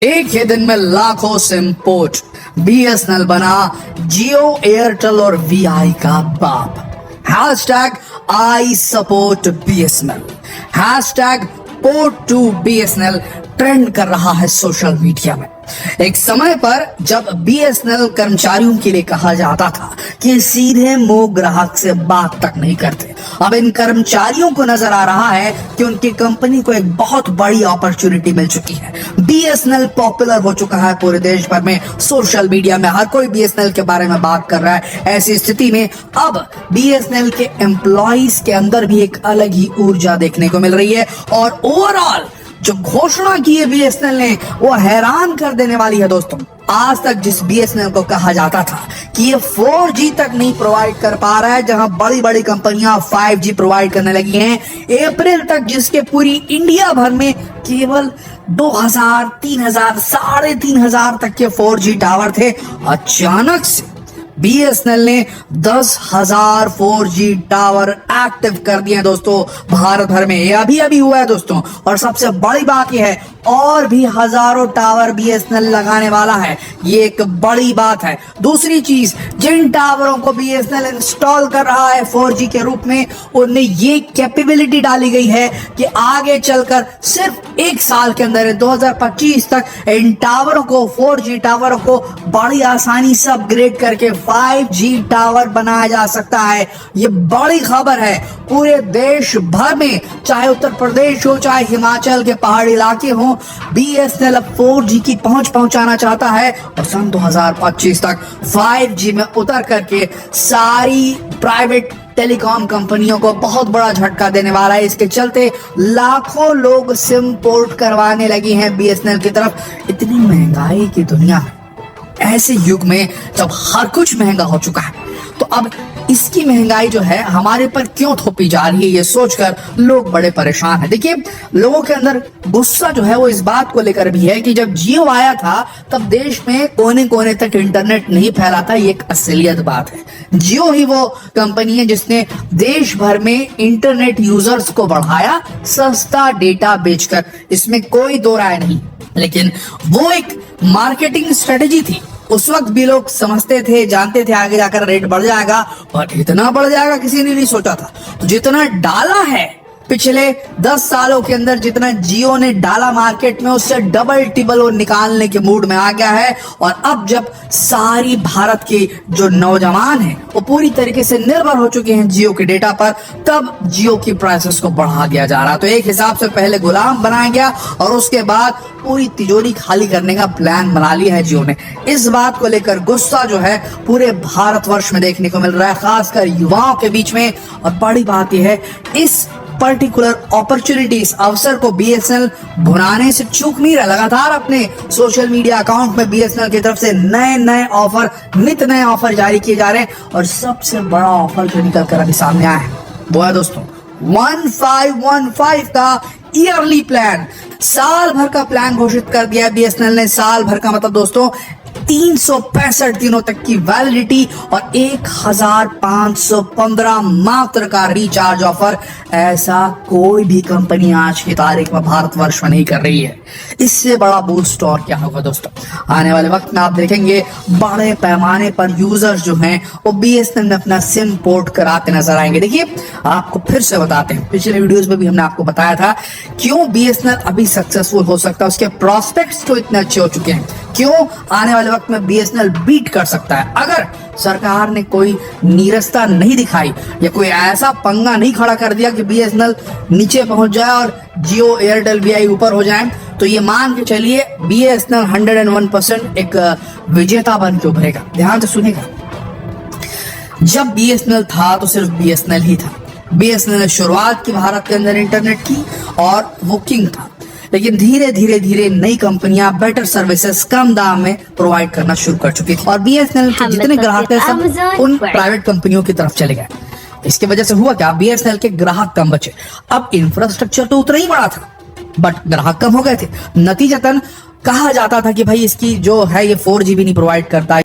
एक ही दिन में लाखों सिम पोर्ट, बीएसएनएल बना जियो, एयरटेल और वीआई का बाप। Hashtag I support BSNL, hashtag port to BSNL trend कर रहा है सोशल मीडिया में। एक समय पर जब बीएसएनएल कर्मचारियों के लिए कहा जाता था कि सीधे मुंह ग्राहक से बात तक नहीं करते, अब इन कर्मचारियों को नजर आ रहा है कि उनकी कंपनी को एक बहुत बड़ी अपॉर्चुनिटी मिल चुकी है। बीएसएनएल पॉपुलर हो चुका है पूरे देश भर में, सोशल मीडिया में हर कोई बीएसएनएल के बारे में बात कर रहा है। ऐसी स्थिति में अब बीएसएनएल के एम्प्लॉइज के अंदर भी एक अलग ही ऊर्जा देखने को मिल रही है और ओवरऑल जो घोषणा की है बीएसएनएल ने वो हैरान कर देने वाली है दोस्तों। आज तक जिस बीएसएनएल को कहा जाता था कि ये 4G तक नहीं प्रोवाइड कर पा रहा है, जहां बड़ी बड़ी कंपनियां 5G प्रोवाइड करने लगी हैं, अप्रैल तक जिसके पूरी इंडिया भर में केवल 2000, 3000, 3500 तक के 4G टावर थे, अचानक से बीएसएनएल ने 10,000 4G टावर एक्टिव कर दिए दोस्तों भारत भर में। ये अभी हुआ है दोस्तों, और सबसे बड़ी बात यह है और भी हजारों टावर बीएसएनएल लगाने वाला है, ये एक बड़ी बात है। दूसरी चीज, जिन टावरों को बीएसएनएल इंस्टॉल कर रहा है 4G के रूप में, उनमें ये कैपेबिलिटी डाली गई है कि आगे चलकर सिर्फ एक साल के अंदर 2025 तक इन टावरों को, 4G टावरों को बड़ी आसानी से अपग्रेड करके 5G टावर बनाया जा सकता है। ये बड़ी खबर है पूरे देश भर में, चाहे उत्तर प्रदेश हो चाहे हिमाचल के पहाड़ी इलाके हो, बीएसएनएल अब 4G की पहुंच पहुंचाना चाहता है और सन 2025 तक 5G में उतर करके सारी प्राइवेट टेलीकॉम कंपनियों को बहुत बड़ा झटका देने वाला है। इसके चलते लाखों लोग सिम पोर्ट करवाने लगे हैं बीएसएनएल की तरफ। इतनी महंगाई की दुनिया में, ऐसे युग में जब हर कुछ महंगा हो चुका है, तो अब इसकी महंगाई जो है हमारे पर क्यों थोपी जा रही है, ये सोचकर लोग बड़े परेशान हैं। देखिए, लोगों के अंदर गुस्सा जो है वो इस बात को लेकर भी है कि जब जियो आया था तब देश में कोने कोने तक इंटरनेट नहीं फैला था। ये एक असलियत बात है। जियो ही वो कंपनी है जिसने देश भर में इंटरनेट यूजर्स को बढ़ाया सस्ता डेटा बेचकर, इसमें कोई दो राय नहीं। लेकिन वो एक मार्केटिंग स्ट्रेटेजी थी। उस वक्त भी लोग समझते थे, जानते थे आगे जाकर रेट बढ़ जाएगा, और इतना बढ़ जाएगा किसी ने नहीं सोचा था। तो जितना डाला है पिछले 10 सालों के अंदर, जितना जियो ने डाला मार्केट में, उससे डबल टिबल वो निकालने के मूड में आ गया है। और अब जब सारी भारत के जो नौजवान हैं वो पूरी तरीके से निर्भर हो चुके हैं जियो के डेटा पर, तब जियो की प्राइसेस को बढ़ा दिया जा रहा। तो एक हिसाब से पहले गुलाम बनाया गया और उसके बाद पूरी तिजोरी खाली करने का प्लान बना लिया है जियो ने। इस बात को लेकर गुस्सा जो है पूरे भारतवर्ष में देखने को मिल रहा है, खासकर युवाओं के बीच में। और बड़ी बात यह है, इस पर्टिकुलर अपॉर्चुनिटी, इस अवसर को बीएसएनएल भुनाने से चूक नहीं रहा। लगातार अपने सोशल मीडिया अकाउंट में बीएसएनएल की तरफ से नए ऑफर, नित नए ऑफर जारी किए जा रहे हैं। और सबसे बड़ा ऑफर जो निकल कर अभी सामने आया है वो है दोस्तों 1515 का ईयरली प्लान। साल भर का प्लान घोषित कर दिया बीएसएनएल ने। साल भर का मतलब दोस्तों 365 दिनों तक की वैलिडिटी और 1515 मात्र का रिचार्ज ऑफर। ऐसा कोई भी कंपनी आज की तारीख में भारतवर्ष में नहीं कर रही है। इससे बड़ा बूस्ट और क्या होगा दोस्तों। आने वाले वक्त में आप देखेंगे बड़े पैमाने पर यूजर्स जो हैं वो बीएसएनएल में अपना सिम पोर्ट कराते नजर आएंगे। देखिए, आपको फिर से बताते हैं, पिछले वीडियोस में भी हमने आपको बताया था क्यों बीएसएनएल अभी सक्सेसफुल हो सकता है, उसके प्रोस्पेक्ट्स तो इतने अच्छे हो चुके हैं, क्यों आने वाले वक्त में बीएसएनएल बीट कर सकता है अगर सरकार ने कोई नीरसता नहीं दिखाई या कोई ऐसा पंगा नहीं खड़ा कर दिया कि बीएसएनएल नीचे पहुंच जाए और जियो, एयरटेल, वीआई ऊपर हो जाए। तो ये मान के चलिए बीएसएनएल 101% एक विजेता बन के उभरेगा। ध्यान से सुनेगा, जब बीएसएनएल था तो सिर्फ बीएसएनएल ही था। बीएसएनएल ने शुरुआत की भारत के अंदर इंटरनेट की और वो किंग था। लेकिन धीरे धीरे नई कंपनियां बेटर सर्विसेज कम दाम में प्रोवाइड करना शुरू कर चुकी थी और बीएसएनएल के जितने ग्राहक थे सब उन प्राइवेट कंपनियों की तरफ चले गए। इसकी वजह से हुआ क्या, बीएसएनएल के ग्राहक कम बचे। अब इंफ्रास्ट्रक्चर तो उतना ही बड़ा था बट ग्राहक कम हो गए थे। नतीजतन कहा जाता था कि भाई इसकी जो है ये 4G भी नहीं प्रोवाइड करता।